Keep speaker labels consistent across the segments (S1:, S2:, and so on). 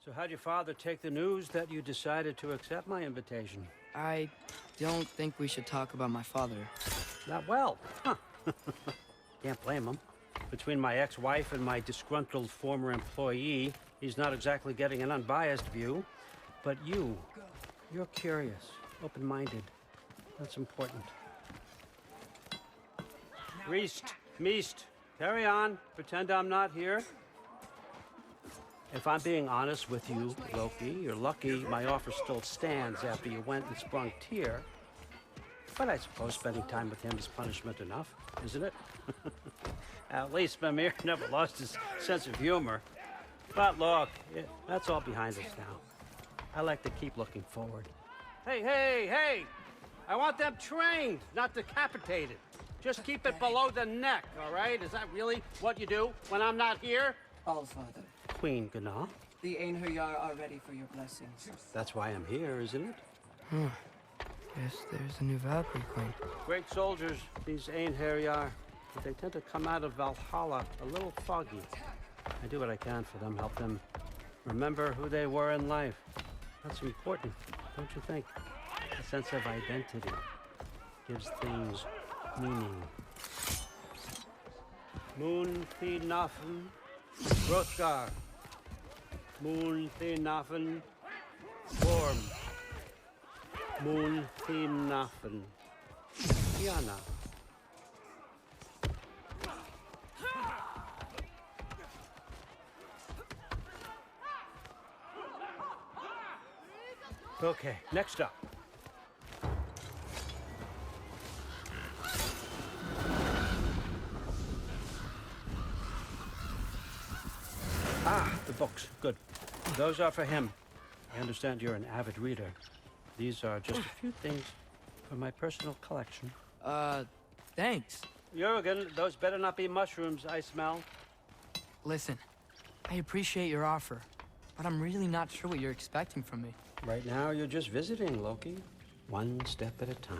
S1: So how'd your father take the news that you decided to accept my invitation?
S2: I don't think we should talk about my father.
S1: Not well. Huh. Can't blame him. Between my ex-wife and my disgruntled former employee, he's not exactly getting an unbiased view. But you're curious, open-minded. That's important. Reist, Meest, carry on. Pretend I'm not here. If I'm being honest with you, Loki, you're lucky my offer still stands after you went and sprung Tyr. But I suppose spending time with him is punishment enough, isn't it? At least Mimir never lost his sense of humor. But look, that's all behind us now. I like to keep looking forward. Hey! I want them trained, not decapitated. Just keep it below the neck, all right? Is that really what you do when I'm not here?
S3: All Father.
S1: Queen Gná.
S3: The Einherjar are ready for your blessings.
S1: That's why I'm here, isn't it?
S2: Guess there's a new Valkyrie Queen.
S1: Great soldiers, these Einherjar. But they tend to come out of Valhalla a little foggy. I do what I can for them, help them remember who they were in life. That's important, don't you think? A sense of identity gives things meaning. Moon Thinafen, Hrothgar. Moon Thinafen, Worm. Moon Thinafen, Tiana. Okay, next up. The books. Good. Those are for him. I understand you're an avid reader. These are just a few things from my personal collection.
S2: Thanks.
S1: Jurgen, those better not be mushrooms I smell.
S2: Listen, I appreciate your offer, but I'm really not sure what you're expecting from me.
S1: Right now, you're just visiting, Loki. One step at a time.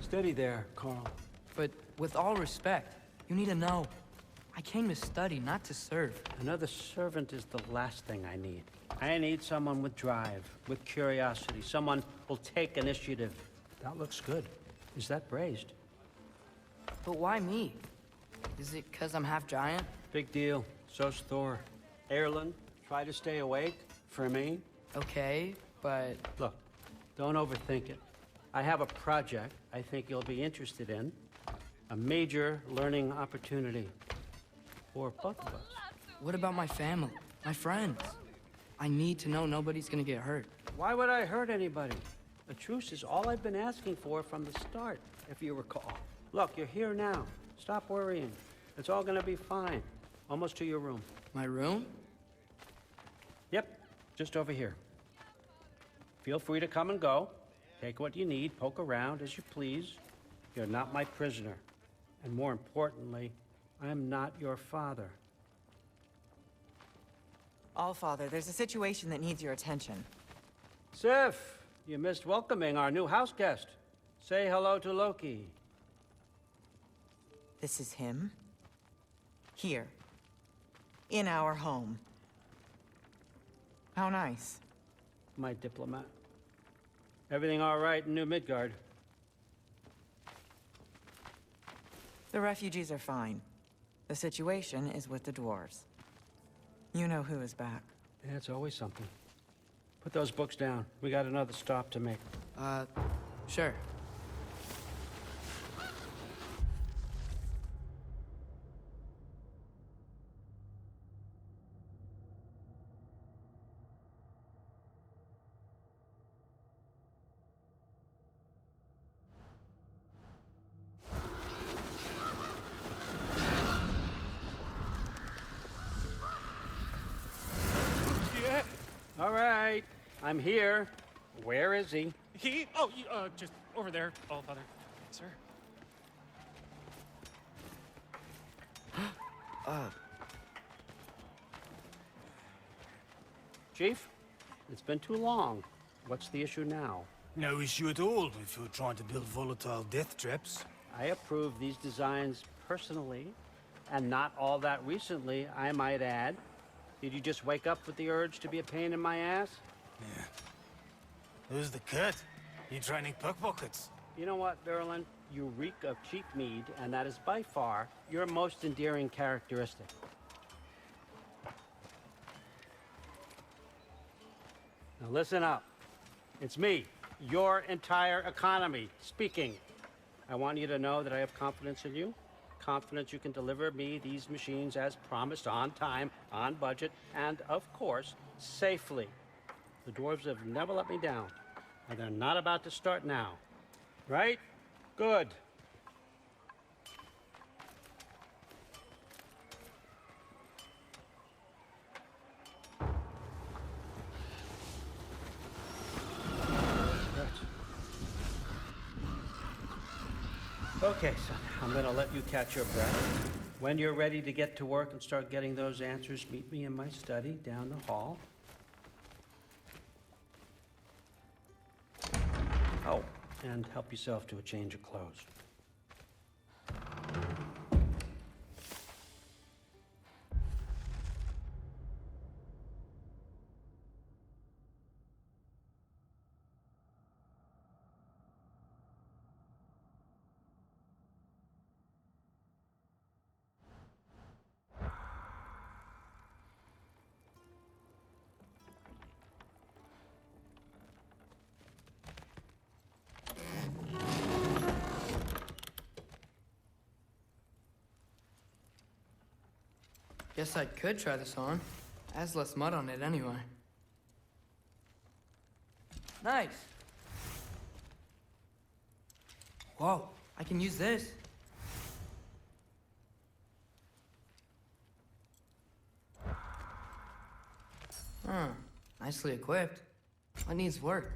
S1: Steady there, Carl.
S2: But with all respect, you need to know. I came to study, not to serve.
S1: Another servant is the last thing I need. I need someone with drive, with curiosity, someone who'll take initiative. That looks good. Is that braised?
S2: But why me? Is it because I'm half giant?
S1: Big deal. So's Thor. Erlen, try to stay awake for me.
S2: Okay, but...
S1: Look, don't overthink it. I have a project I think you'll be interested in. A major learning opportunity. For both of us.
S2: What about my family? My friends? I need to know nobody's gonna get hurt.
S1: Why would I hurt anybody? A truce is all I've been asking for from the start, if you recall. Look, you're here now. Stop worrying. It's all gonna be fine. Almost to your room.
S2: My room?
S1: Yep, just over here. Feel free to come and go. Take what you need, poke around as you please. You're not my prisoner. And more importantly, I'm not your father.
S4: All Father, there's a situation that needs your attention.
S1: Sif, you missed welcoming our new house guest. Say hello to Loki.
S4: This is him. Here. In our home. How nice.
S1: My diplomat. Everything all right in New Midgard?
S4: The refugees are fine. The situation is with the dwarves. You know who is back.
S1: Yeah, it's always something. Put those books down. We got another stop to make.
S2: Sure.
S1: All right, I'm here. Where is he?
S5: Just over there, All Father. Sir.
S1: Chief, it's been too long. What's the issue now?
S6: No issue at all if you're trying to build volatile death traps.
S1: I approve these designs personally, and not all that recently, I might add. Did you just wake up with the urge to be a pain in my ass?
S6: Yeah. Who's the cut? You training pickpockets?
S1: You know what, Durlin? You reek of cheap mead, and that is by far your most endearing characteristic. Now listen up. It's me, your entire economy, speaking. I want you to know that I have confidence in you. Confidence you can deliver me these machines as promised, on time, on budget, and of course, safely. The dwarves have never let me down, and they're not about to start now. Right? Good. Okay, son, I'm gonna let you catch your breath. When you're ready to get to work and start getting those answers, meet me in my study down the hall. Oh, and help yourself to a change of clothes.
S2: Guess I could try this on. Has less mud on it anyway. Nice. Whoa, I can use this. Huh, nicely equipped. What needs work?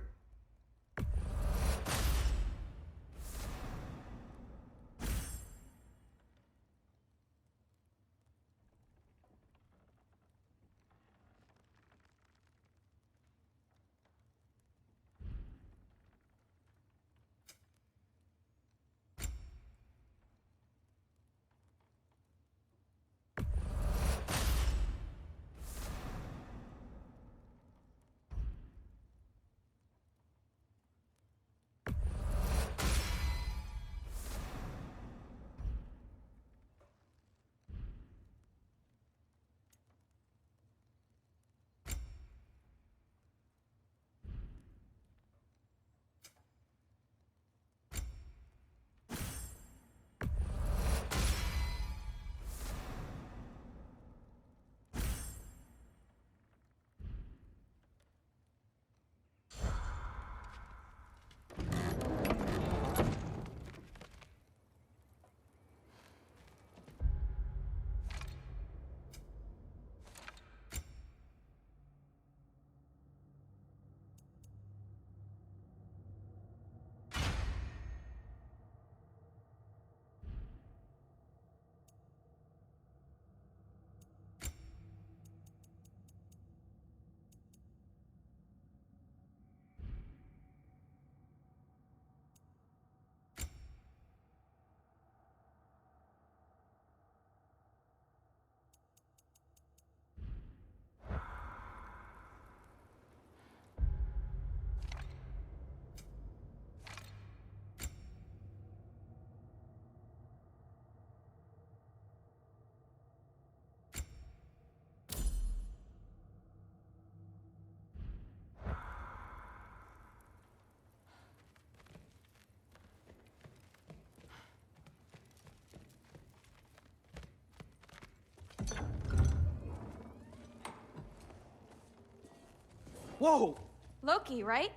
S7: Whoa!
S8: Loki, right?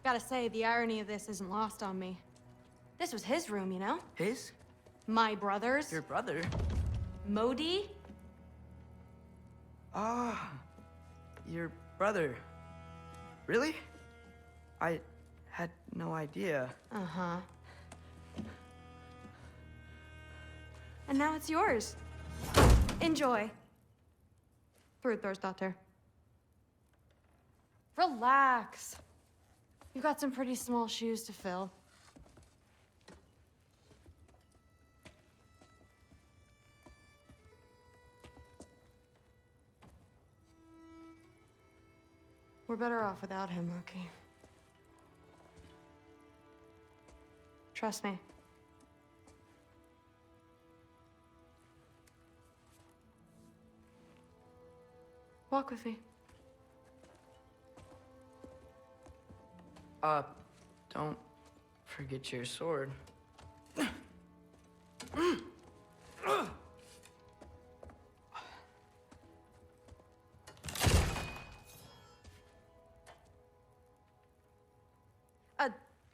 S8: Gotta say, the irony of this isn't lost on me. This was his room, you know?
S2: His?
S8: My brother's.
S2: Your brother?
S8: Modi?
S2: Ah, your brother. Really? I had no idea.
S8: Uh-huh. And now it's yours. Enjoy. Thrudthor's Relax. You've got some pretty small shoes to fill. We're better off without him, Loki. Trust me. Walk with me.
S2: Don't forget your sword.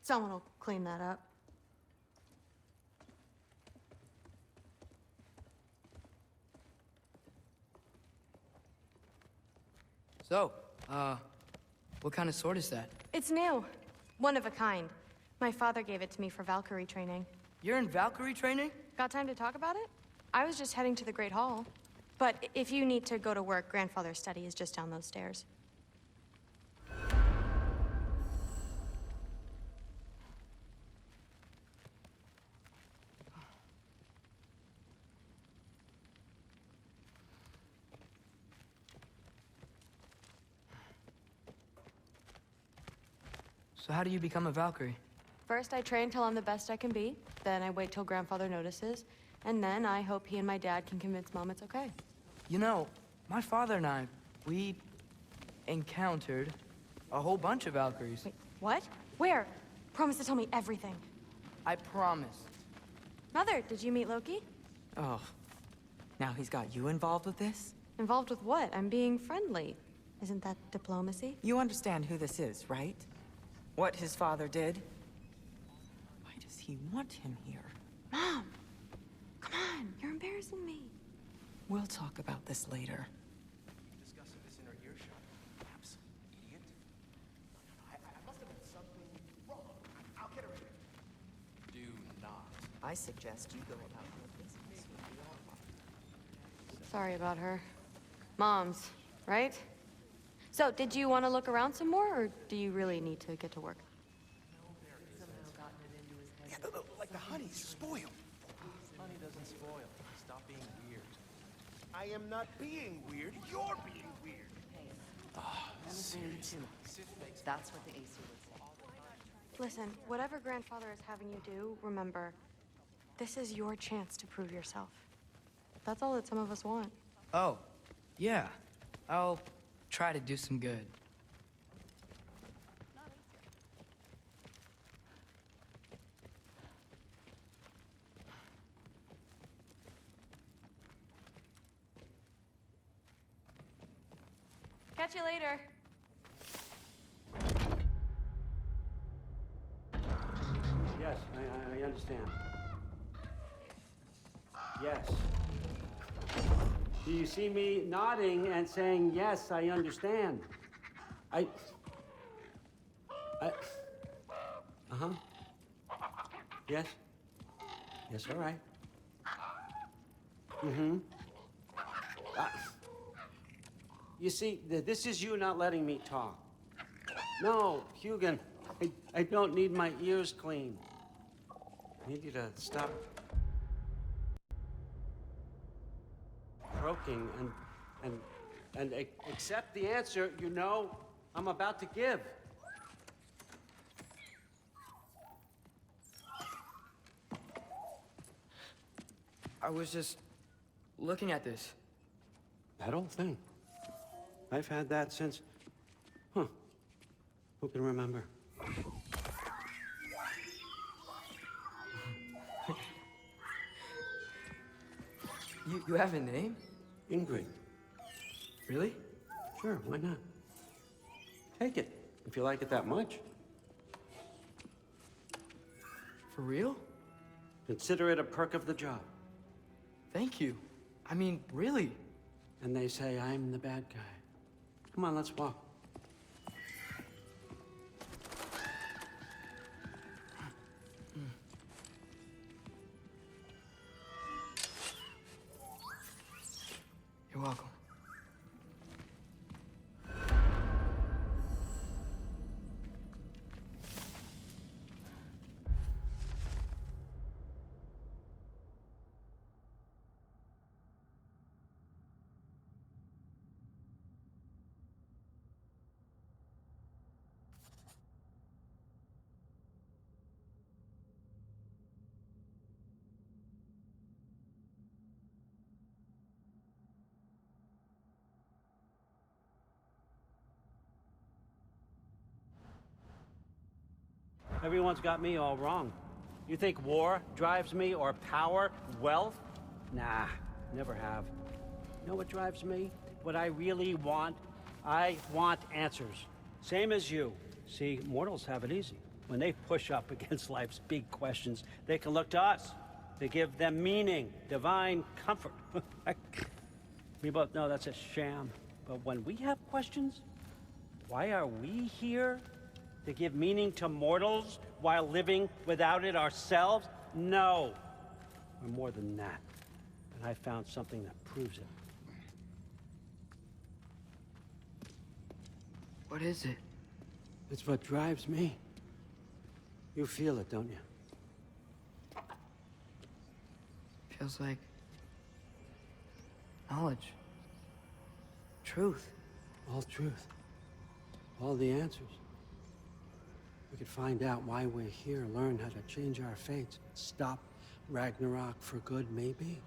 S8: Someone will clean that up.
S2: So, what kind of sword is that?
S8: It's new. One of a kind. My father gave it to me for Valkyrie training.
S2: You're in Valkyrie training?
S8: Got time to talk about it? I was just heading to the Great Hall. But if you need to go to work, Grandfather's study is just down those stairs.
S2: So how do you become a Valkyrie?
S8: First, I train till I'm the best I can be. Then I wait till Grandfather notices. And then I hope he and my dad can convince Mom it's okay.
S2: You know, my father and I, we encountered a whole bunch of Valkyries.
S8: Wait, what? Where? Promise to tell me everything.
S2: I promise.
S8: Mother, did you meet Loki?
S4: Oh, now he's got you involved with this?
S8: Involved with what? I'm being friendly. Isn't that diplomacy?
S4: You understand who this is, right? What his father did? Why does he want him here?
S8: Mom! Come on, you're embarrassing me.
S4: We'll talk about this later.
S7: Discussing this in our earshot. Absolute idiot. No, I must have been something wrong. I'll get her in here. Do not.
S4: I suggest you go about your business.
S8: Sorry about her. Mom's, right? So, did you want to look around some more, or do you really need to get to work?
S7: Yeah, like the honey's spoiled. Honey doesn't spoil. Stop being weird. I am not being weird. You're being weird.
S9: That's what the AC would say.
S8: Listen, whatever Grandfather is having you do, remember, this is your chance to prove yourself. That's all that some of us want.
S2: Oh, yeah. I'll try to do some good.
S8: Catch you later.
S1: Yes, I understand. Yes. Do you see me nodding and saying, yes, I understand? Uh-huh. Yes? Yes, all right. Mm-hmm. You see, this is you not letting me talk. No, Hugin, I don't need my ears cleaned. I need you to stop croaking and accept the answer you know I'm about to give.
S2: I was just looking at this.
S1: That old thing. I've had that since... Huh. Who can remember?
S2: You have a name?
S1: Ingrid.
S2: Really?
S1: Sure, why not? Take it, if you like it that much.
S2: For real?
S1: Consider it a perk of the job.
S2: Thank you. I mean, really.
S1: And they say I'm the bad guy. Come on, let's walk.
S2: You're welcome.
S1: Everyone's got me all wrong. You think war drives me, or power, wealth? Nah, never have. You know what drives me? What I really want? I want answers. Same as you. See, mortals have it easy. When they push up against life's big questions, they can look to us to give them meaning, divine comfort. We both know that's a sham. But when we have questions, why are we here? To give meaning to mortals while living without it ourselves? No. We're more than that. And I found something that proves it.
S2: What is it?
S1: It's what drives me. You feel it, don't you?
S2: Feels like knowledge. Truth.
S1: All truth. All the answers. We could find out why we're here, learn how to change our fates, stop Ragnarok for good, maybe.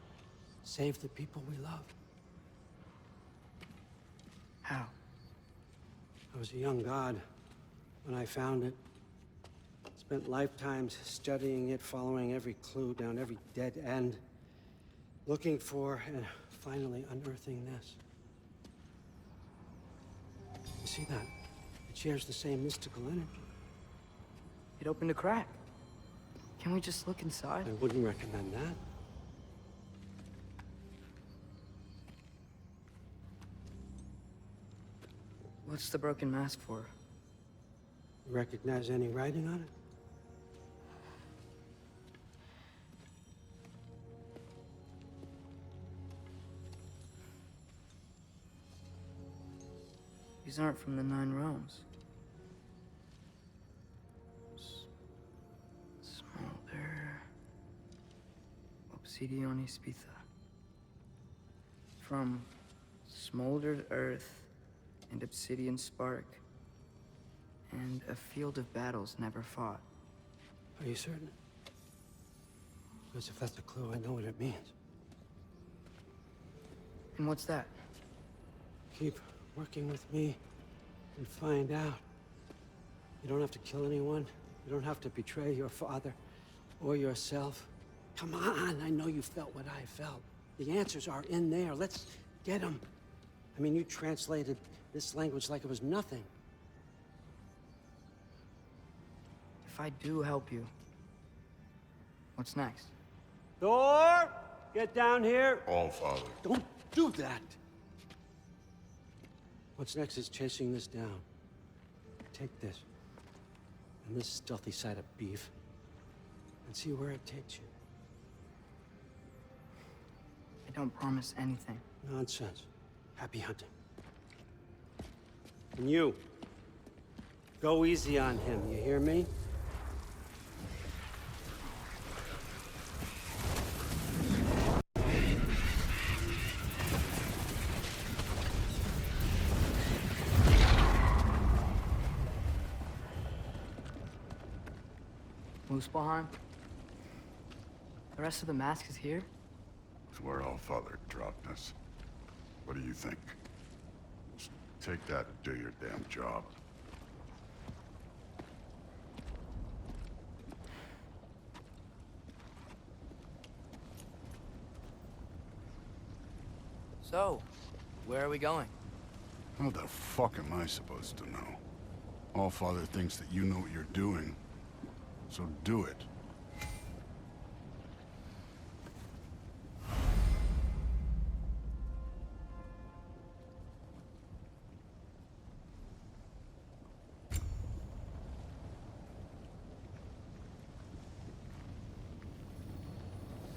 S1: Save the people we love.
S2: How?
S1: I was a young god when I found it. Spent lifetimes studying it, following every clue down every dead end, looking for and finally unearthing this. You see that? It shares the same mystical energy.
S2: It opened a crack. Can we just look inside?
S1: I wouldn't recommend that.
S2: What's the broken mask for?
S1: You recognize any writing on it?
S2: These aren't from the Nine Realms. Smolder. Obsidione Spitha. From smoldered earth and obsidian spark. And a field of battles never fought.
S1: Are you certain? Because if that's a clue, I know what it means.
S2: And what's that?
S1: Keep working with me and find out. You don't have to kill anyone. You don't have to betray your father or yourself. Come on, I know you felt what I felt. The answers are in there. Let's get them. I mean, you translated this language like it was nothing.
S2: If I do help you, what's next?
S1: Thor! Get down here!
S10: All Father.
S1: Don't do that! What's next is chasing this down. Take this, and this stealthy side of beef, and see where it takes you.
S2: I don't promise anything.
S1: Nonsense. Happy hunting. And you, go easy on him, you hear me?
S2: Muspelheim? The rest of the mask is here?
S10: It's where All Father dropped us. What do you think? Just take that and do your damn job.
S2: So, where are we going?
S10: How the fuck am I supposed to know? All Father thinks that you know what you're doing. So do it.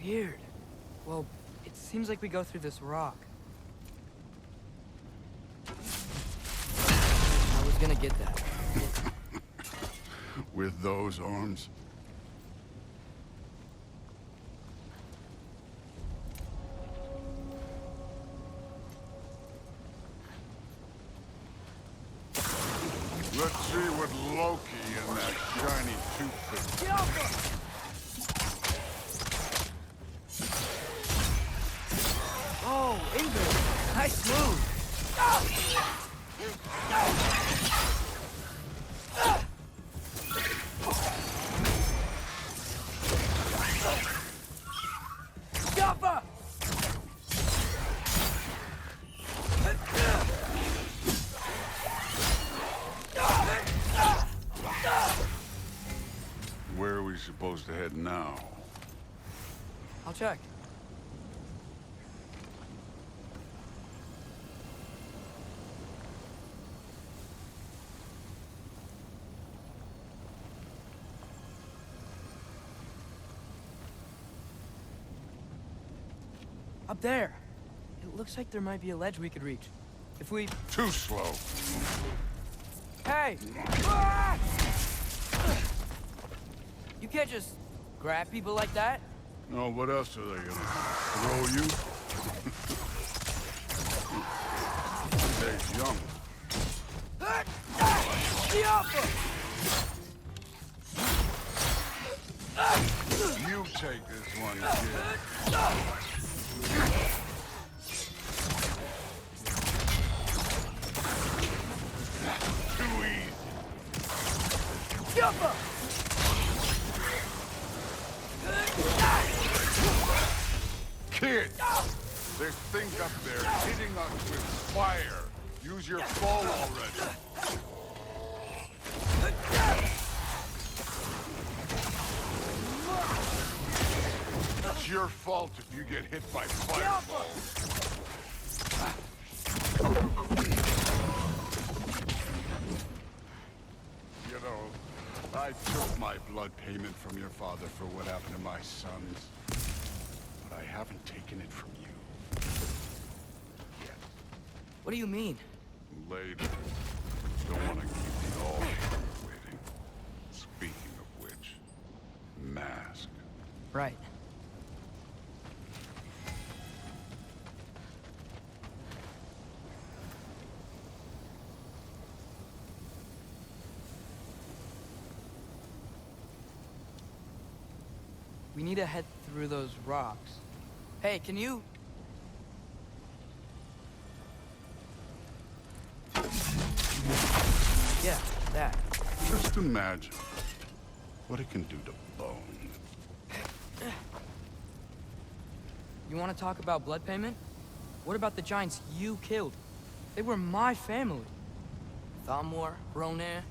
S2: Weird. Well, it seems like we go through this rock. I was gonna get that.
S10: With those arms? Let's see what Loki and that shiny toothpick.
S2: Oh, Ingrid! Nice move!
S10: supposed to head now?
S2: I'll check. Up there. It looks like there might be a ledge we could reach. If we...
S10: Too slow.
S2: Hey! Ah! You can't just grab people like that.
S10: No, what else are they gonna throw you? Stay young.
S2: The offer!
S10: You take this one, kid. Too easy.
S2: Jumper!
S10: Kid! There's things up there hitting us with fire. Use your fall already. It's your fault if you get hit by fire. You know, I took my blood payment from your father for what happened to my sons. But I haven't taken it from you. Yet.
S2: What do you mean?
S10: Later. Don't want to keep the all waiting. Speaking of which, mask.
S2: Right. We need to head through those rocks. Hey, can you... Yeah, that.
S10: Just imagine what it can do to bone.
S2: You want to talk about blood payment? What about the giants you killed? They were my family. Thamor, Ronair,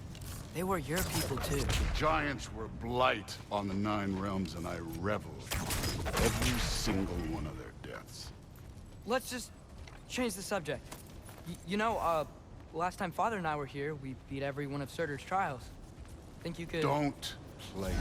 S2: they were your people too.
S10: The giants were blight on the Nine Realms, and I reveled in every single one of their deaths.
S2: Let's just change the subject. You know, last time Father and I were here, we beat every one of Surtur's trials. Think you could...
S10: Don't play.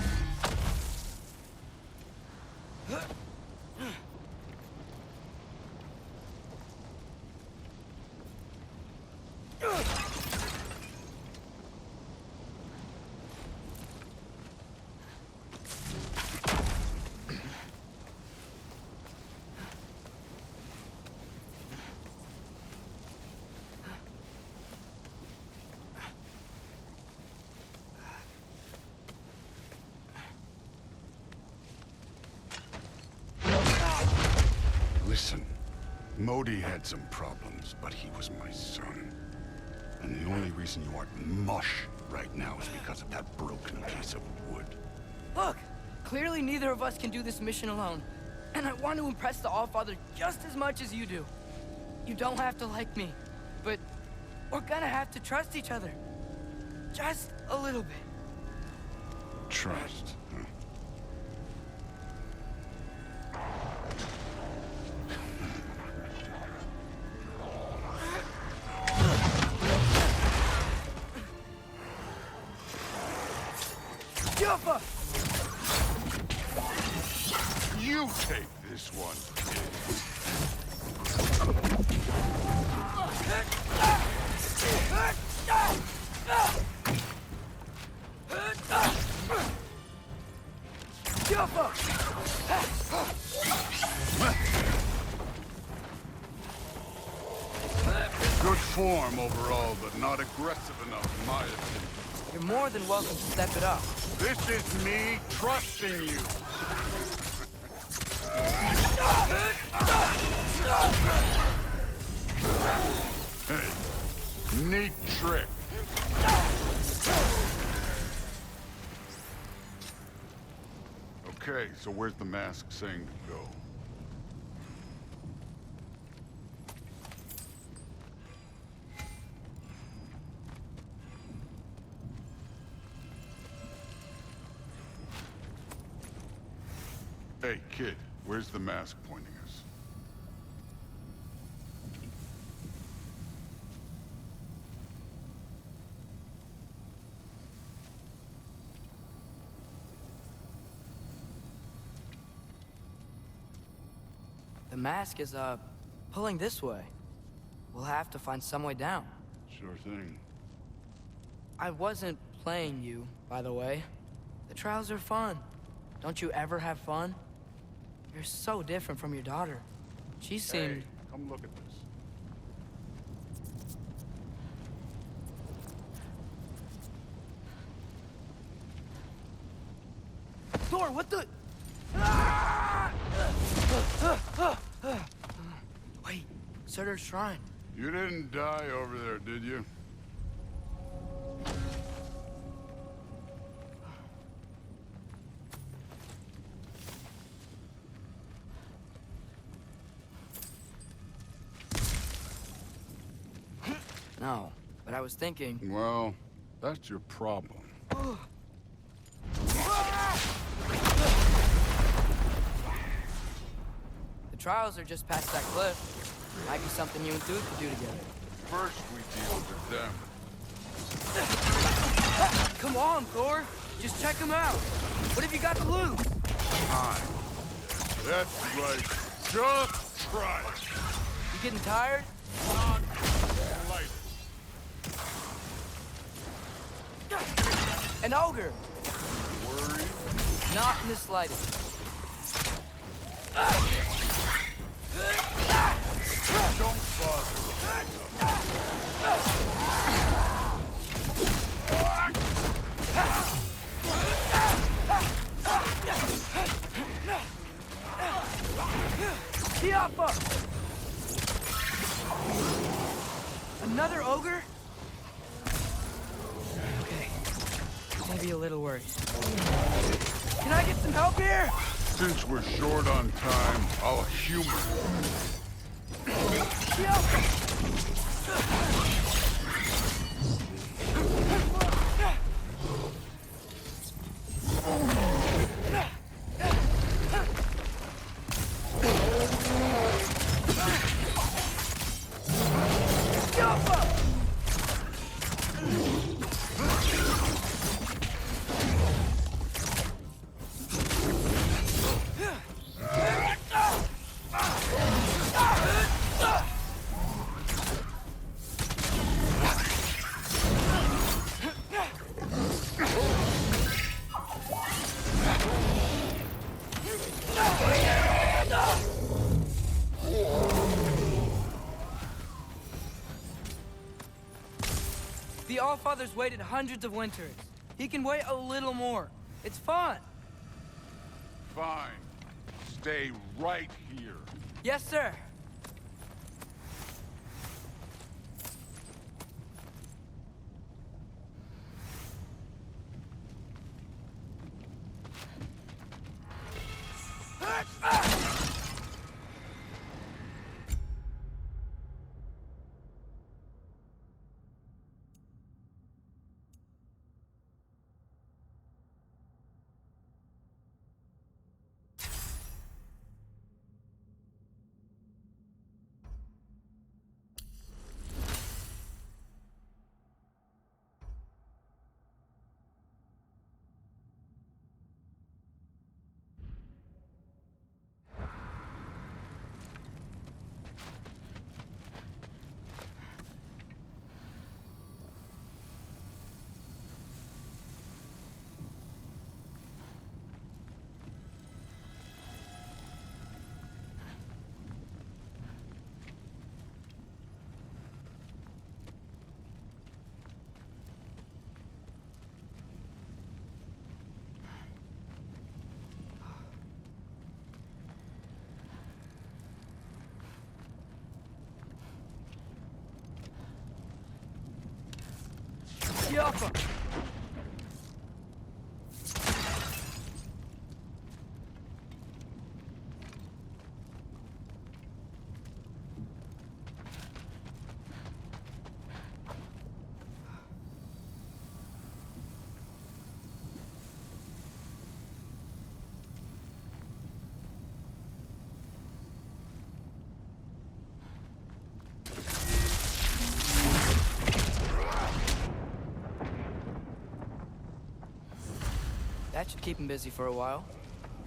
S10: Listen, Modi had some problems, but he was my son. And the only reason you aren't mush right now is because of that broken piece of wood.
S2: Look! Clearly neither of us can do this mission alone. And I want to impress the Allfather just as much as you do. You don't have to like me, but we're gonna have to trust each other. Just a little bit.
S10: Trust, huh?
S2: Jumper!
S10: You take this one.
S2: Jumper!
S10: Good form overall, but not aggressive enough in my opinion.
S2: You're more than welcome to step it up.
S10: This is me trusting you. Hey, neat trick. Okay, so where's the mask saying to go? Hey, kid, where's the mask pointing us?
S2: The mask is, pulling this way. We'll have to find some way down.
S10: Sure thing.
S2: I wasn't playing you, by the way. The trials are fun. Don't you ever have fun? You're so different from your daughter. She seemed...
S10: Hey, come look at this.
S2: Thor, what the... Ah! Wait, Surtur's shrine.
S10: You didn't die over there, did you?
S2: No, but I was thinking...
S10: Well, that's your problem.
S2: The trials are just past that cliff. Might be something you and Dude could do together.
S10: First, we deal with them.
S2: Come on, Thor! Just check them out! What have you got to lose?
S10: Time. That's right. Just try it.
S2: You getting tired?
S10: Not light.
S2: An ogre!
S10: Worry.
S2: Not in the slightest.
S10: Don't bother.
S2: Tiapa! Another ogre? Okay. Maybe a little worried. Can I get some help here?
S10: Since we're short on time, I'll humor
S2: Tiapa! The Allfather's waited hundreds of winters. He can wait a little more. It's fun.
S10: Fine. Stay right here.
S2: Yes, sir. Tiapa! That should keep him busy for a while.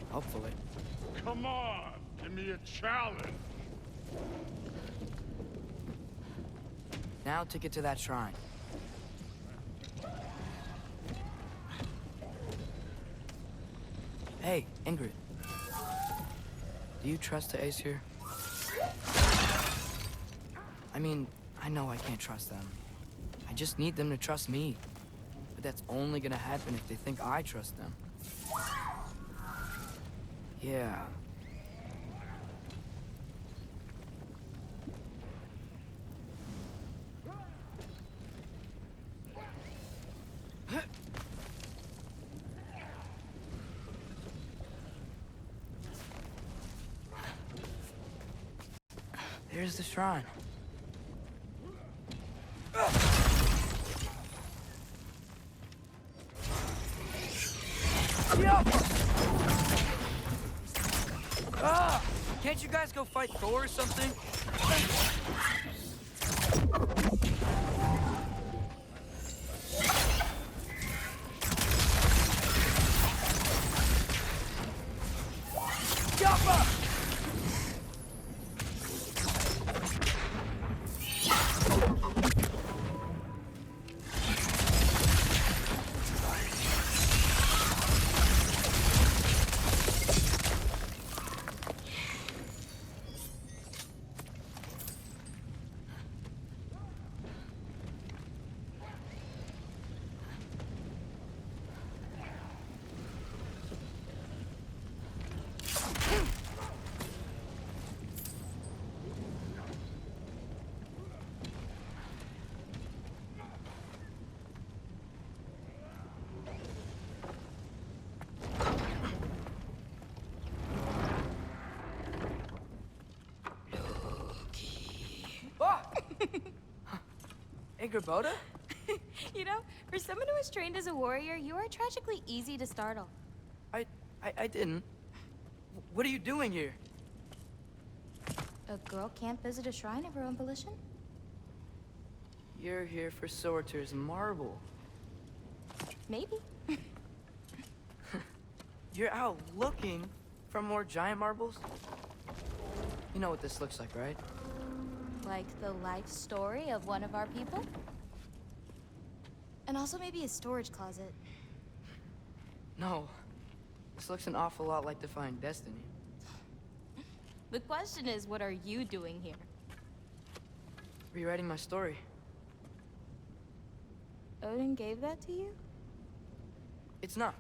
S2: Hopefully.
S10: Come on, give me a challenge.
S2: Now to get to that shrine. Hey, Ingrid. Do you trust the Ace here? I mean, I know I can't trust them. I just need them to trust me. But that's only gonna happen if they think I trust them. Yeah. There's the shrine. Can't you guys go fight Thor or something? Ingrid?
S11: You know, for someone who is trained as a warrior, you are tragically easy to startle.
S2: I didn't. What are you doing here?
S11: A girl can't visit a shrine of her own volition?
S2: You're here for Sorter's marble.
S11: Maybe.
S2: You're out looking for more giant marbles? You know what this looks like, right?
S11: Like the life story of one of our people? And also maybe a storage closet.
S2: No. This looks an awful lot like Defying Destiny.
S11: The question is, what are you doing here?
S2: Rewriting my story.
S11: Odin gave that to you?
S2: It's not.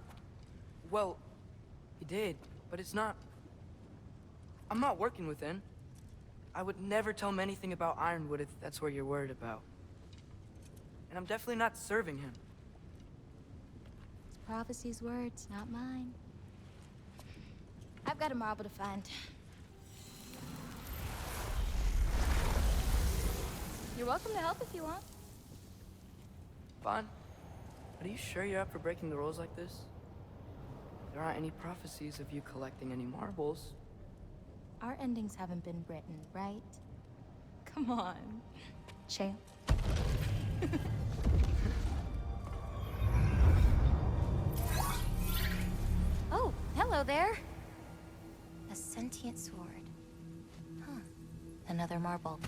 S2: Well, he did, but it's not. I'm not working with him. I would never tell him anything about Ironwood if that's what you're worried about. And I'm definitely not serving him.
S11: It's prophecy's words, not mine. I've got a marble to find. You're welcome to help if you want.
S2: Fine. But are you sure you're up for breaking the rules like this? There aren't any prophecies of you collecting any marbles.
S11: Our endings haven't been written, right? Come on, champ. Oh, hello there. A sentient sword. Huh. Another marble.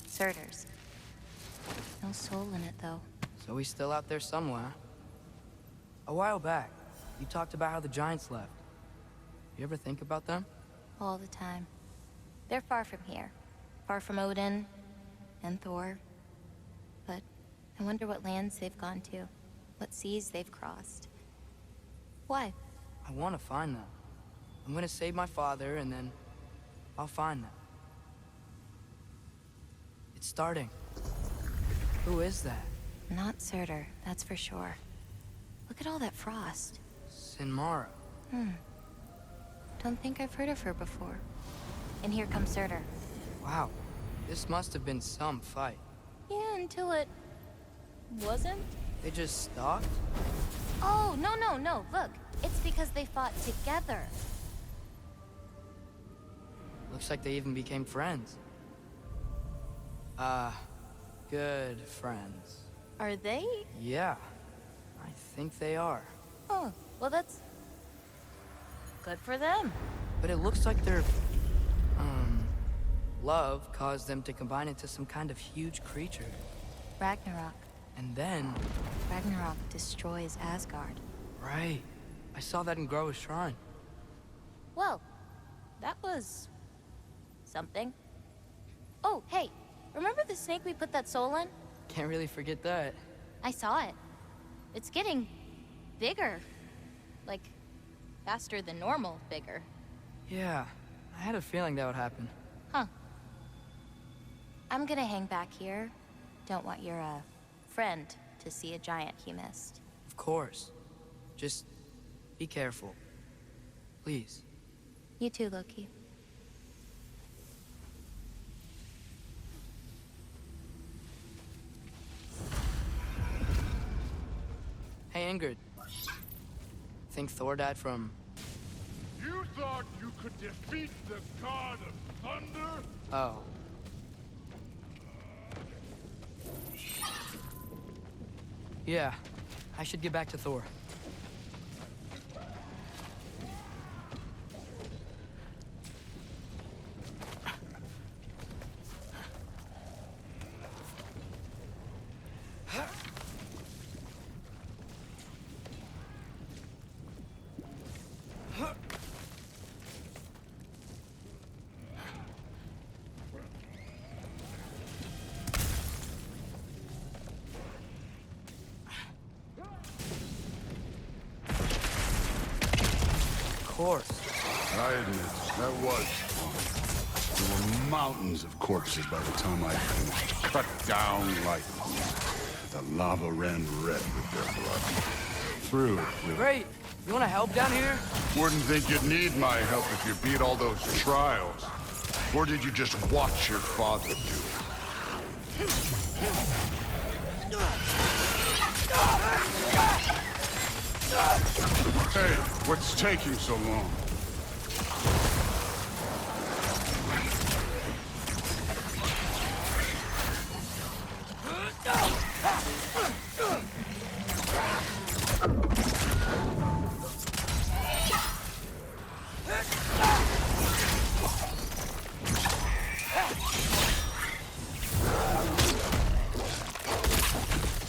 S11: Surtur's. No soul in it, though.
S2: So he's still out there somewhere. A while back, you talked about how the Giants left. You ever think about them?
S11: All the time. They're far from here. Far from Odin and Thor. But I wonder what lands they've gone to. What seas they've crossed. Why?
S2: I want to find them. I'm gonna save my father, and then I'll find them. It's starting. Who is that?
S11: Not Surtur, that's for sure. Look at all that frost.
S2: Sinmara.
S11: Don't think I've heard of her before. And here comes Surtur.
S2: Wow. This must have been some fight.
S11: Yeah, until it... wasn't?
S2: They just stalked?
S11: Oh, no. Look, it's because they fought together.
S2: Looks like they even became friends. Good friends.
S11: Are they?
S2: Yeah, I think they are.
S11: Oh, well, that's Good for them.
S2: But it looks like their, love caused them to combine into some kind of huge creature.
S11: Ragnarok.
S2: And then...
S11: Ragnarok destroys Asgard.
S2: Right. I saw that in Groa's shrine.
S11: Well, that was... something. Oh, hey, remember the snake we put that soul in?
S2: Can't really forget that.
S11: I saw it. It's getting... bigger. Like, faster than normal bigger.
S2: Yeah, I had a feeling that would happen.
S11: Huh. I'm gonna hang back here. Don't want your, friend to see a giant he missed.
S2: Of course. Just be careful. Please.
S11: You too, Loki.
S2: Hey, Ingrid. Think Thor died from...
S10: You thought you could defeat the god of thunder?
S2: Oh. Yeah, I should get back to Thor. Of course.
S10: I admit, that was fun. There were mountains of corpses by the time I finished. Cut down like... The lava ran red with their blood. Through with...
S2: Great. You want to help down here?
S10: Wouldn't think you'd need my help if you beat all those trials. Or did you just watch your father do it? Hey, what's taking so long?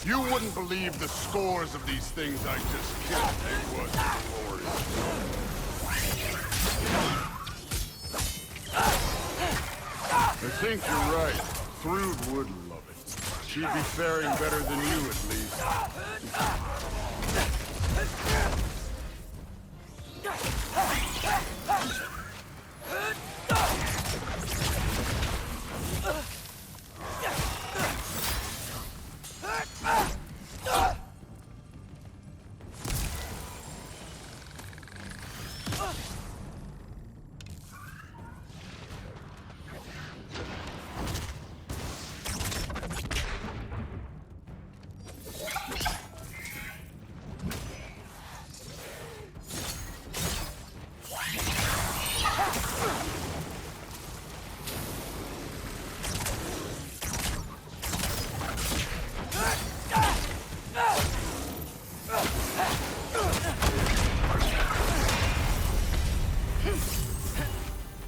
S10: You wouldn't believe the scores of these things I just killed. They was glorious. I think you're right. Thrud would love it. She'd be faring better than you, at least.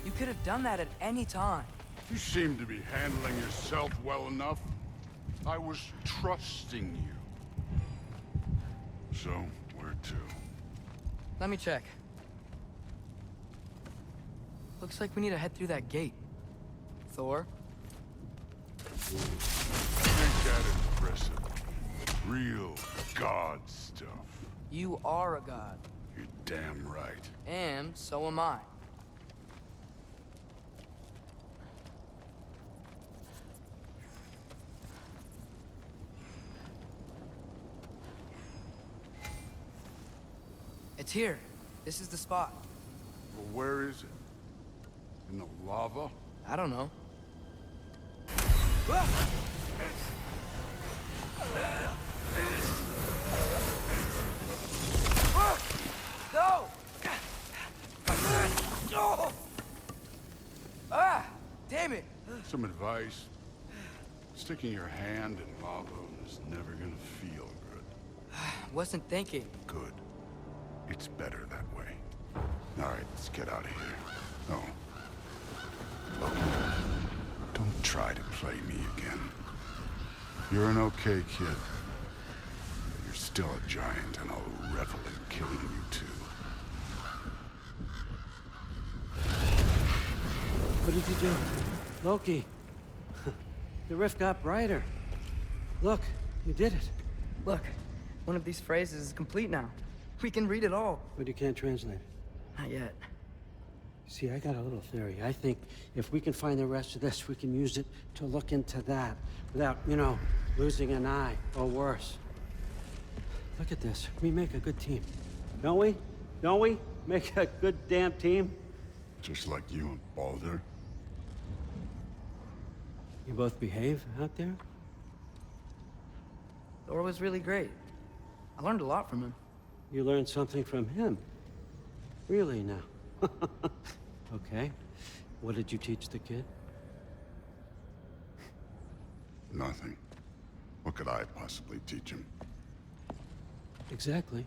S2: You could have done that at any time.
S10: You seem to be handling yourself well enough. I was trusting you. So, where to?
S2: Let me check. Looks like we need to head through that gate. Thor?
S10: Ain't that impressive? Real god stuff.
S2: You are a god.
S10: You're damn right.
S2: And so am I. It's here. This is the spot.
S10: Well, where is it? In the lava?
S2: I don't know. No! Ah! Damn it!
S10: Some advice. Sticking your hand in lava is never gonna feel good.
S2: Wasn't thinking.
S10: Good. It's better that way. All right, let's get out of here. Oh. Look, don't try to play me again. You're an okay kid. But you're still a giant, and I'll revel in killing you too.
S1: What did you do? Loki. The rift got brighter. Look, you did it.
S2: Look, one of these phrases is complete now. We can read it all.
S1: But you can't translate it.
S2: Not yet.
S1: See, I got a little theory. I think if we can find the rest of this, we can use it to look into that without, you know, losing an eye or worse. Look at this. We make a good team. Don't we? Don't we? Make a good damn team?
S10: Just like you and Baldur.
S1: You both behave out there?
S2: Thor was really great. I learned a lot from him.
S1: You learned something from him? Really now? Okay. What did you teach the kid?
S10: Nothing. What could I possibly teach him?
S1: Exactly.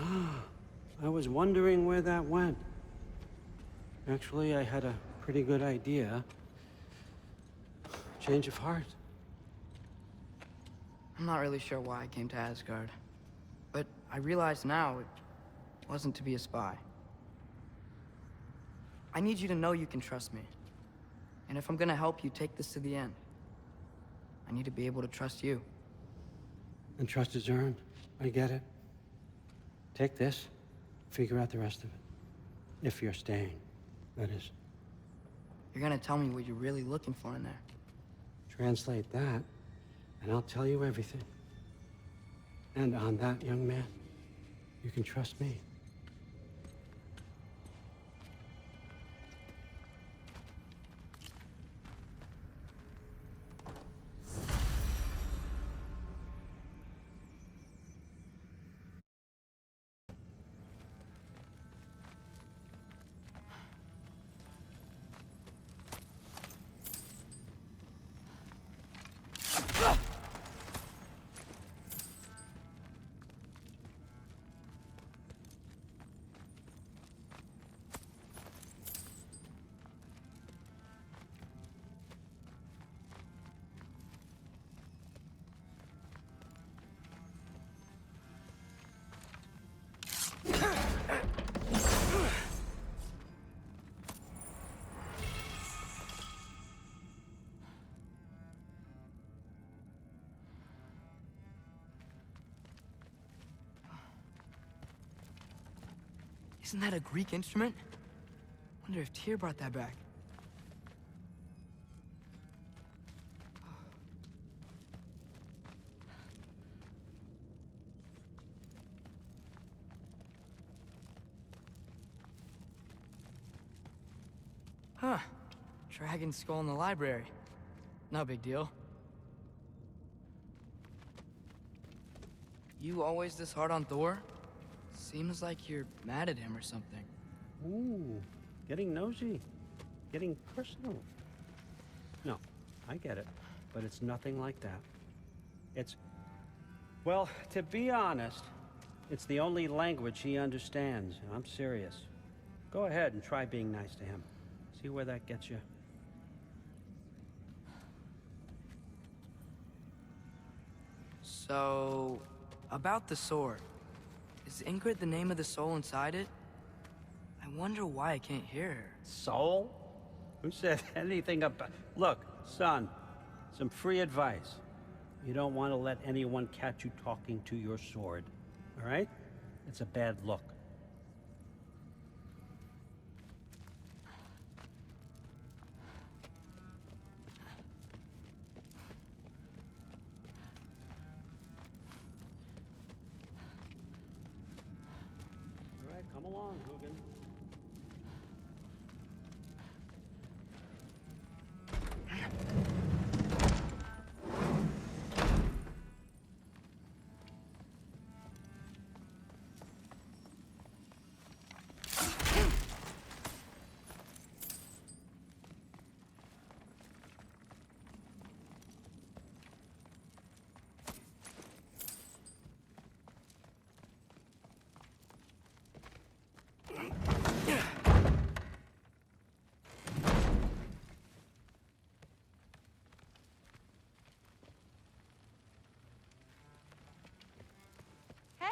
S1: Ah, I was wondering where that went. Actually, I had a pretty good idea. Change of heart.
S2: I'm not really sure why I came to Asgard. But I realize now it wasn't to be a spy. I need you to know you can trust me. And if I'm gonna help you take this to the end, I need to be able to trust you.
S1: And trust is earned. I get it. Take this, figure out the rest of it. If you're staying, that is.
S2: You're gonna tell me what you're really looking for in there.
S1: Translate that, and I'll tell you everything. And on that, young man, you can trust me.
S2: Isn't that a Greek instrument? Wonder if Tyr brought that back. Huh. Dragon skull in the library. No big deal. You always this hard on Thor? Seems like you're mad at him or something.
S1: Ooh, getting nosy. Getting personal. No, I get it. But it's nothing like that. It's... Well, to be honest, it's the only language he understands. I'm serious. Go ahead and try being nice to him. See where that gets you.
S2: So, about the sword. Is Ingrid the name of the soul inside it? I wonder why I can't hear her.
S1: Soul? Who said anything about... Look, son, some free advice. You don't want to let anyone catch you talking to your sword, all right? It's a bad look. All right, come along, Hugin.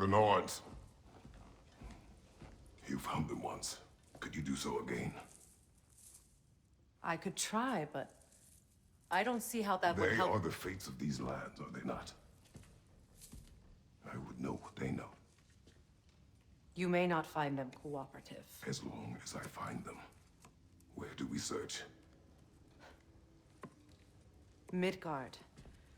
S12: The Nords. You found them once. Could you do so again?
S9: I could try, but I don't see how that would help.
S12: They are the fates of these lands, are they not? I would know what they know.
S9: You may not find them cooperative.
S12: As long as I find them. Where do we search?
S9: Midgard.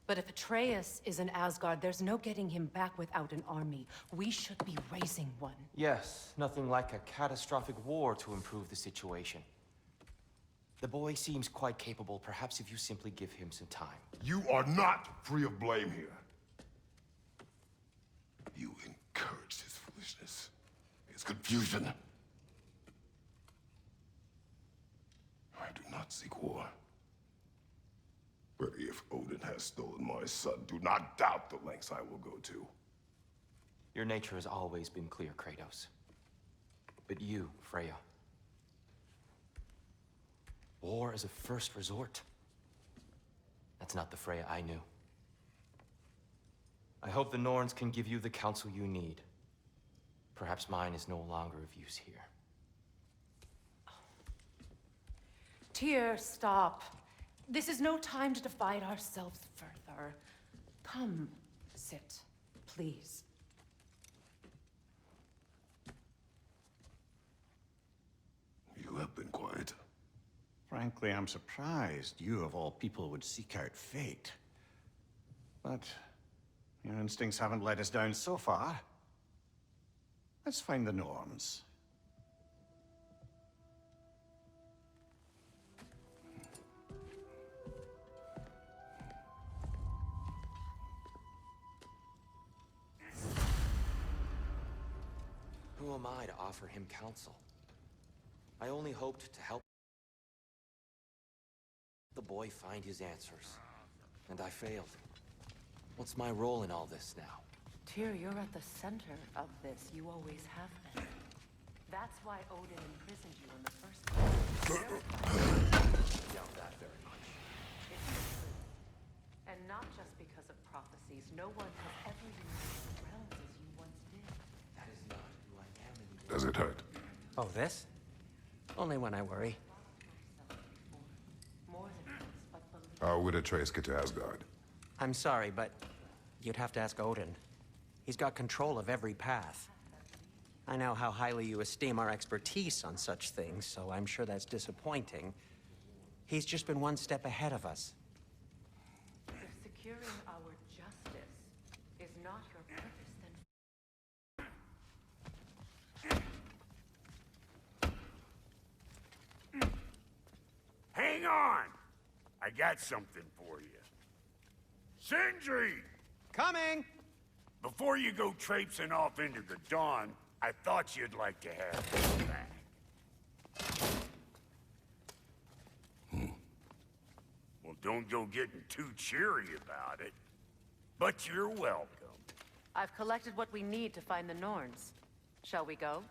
S9: But if Atreus is in Asgard, there's no getting him back without an army. We should be raising one.
S7: Yes, nothing like a catastrophic war to improve the situation. The boy seems quite capable. Perhaps if you simply give him some time.
S12: You are not free of blame here. You encouraged his foolishness, his confusion. I do not seek war. But if Odin has stolen my son, do not doubt the lengths I will go to.
S7: Your nature has always been clear, Kratos. But you, Freya. War is a first resort. That's not the Freya I knew. I hope the Norns can give you the counsel you need. Perhaps mine is no longer of use here.
S9: Tyr, stop. This is no time to divide ourselves further. Come, sit, please.
S12: You have been quiet.
S13: Frankly, I'm surprised you, of all people, would seek out fate. But your instincts haven't let us down so far. Let's find the Norns.
S7: Who am I to offer him counsel? I only hoped to help the boy find his answers. And I failed. What's my role in all this now?
S9: Tyr, you're at the center of this. You always have been. That's why Odin imprisoned you in the first place.
S7: Doubt that very much.
S9: It's true. And not just because of prophecies. No one has ever united the realms as you once did.
S7: That is not who I am anymore.
S12: Does it hurt?
S1: Oh, this? Only when I worry.
S9: More than once, but believe.
S12: How would Atreus get to Asgard?
S1: I'm sorry, but you'd have to ask Odin. He's got control of every path. I know how highly you esteem our expertise on such things, so I'm sure that's disappointing. He's just been one step ahead of us.
S9: If securing our justice is not your purpose, then...
S10: Hang on! I got something for you. Sindri!
S6: Coming!
S10: Before you go traipsing off into the dawn, I thought you'd like to have this back. Well, don't go getting too cheery about it. But you're welcome.
S9: I've collected what we need to find the Norns. Shall we go?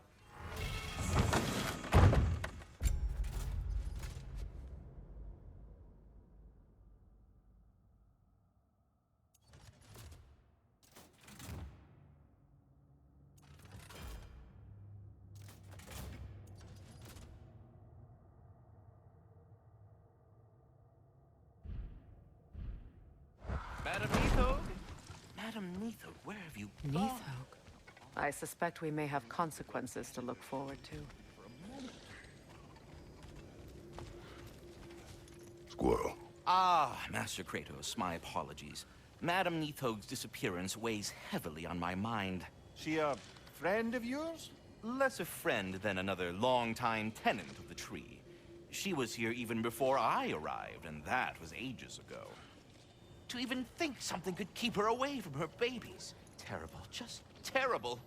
S14: Madam Neathog? Madam Neathog, where have you gone?
S9: Neathog. I suspect we may have consequences to look forward to.
S12: Squirrel.
S14: Ah, Master Kratos, my apologies. Madam Neathog's disappearance weighs heavily on my mind.
S13: She a friend of yours?
S14: Less a friend than another longtime tenant of the tree. She was here even before I arrived, and that was ages ago. To even think something could keep her away from her babies. Terrible, just terrible.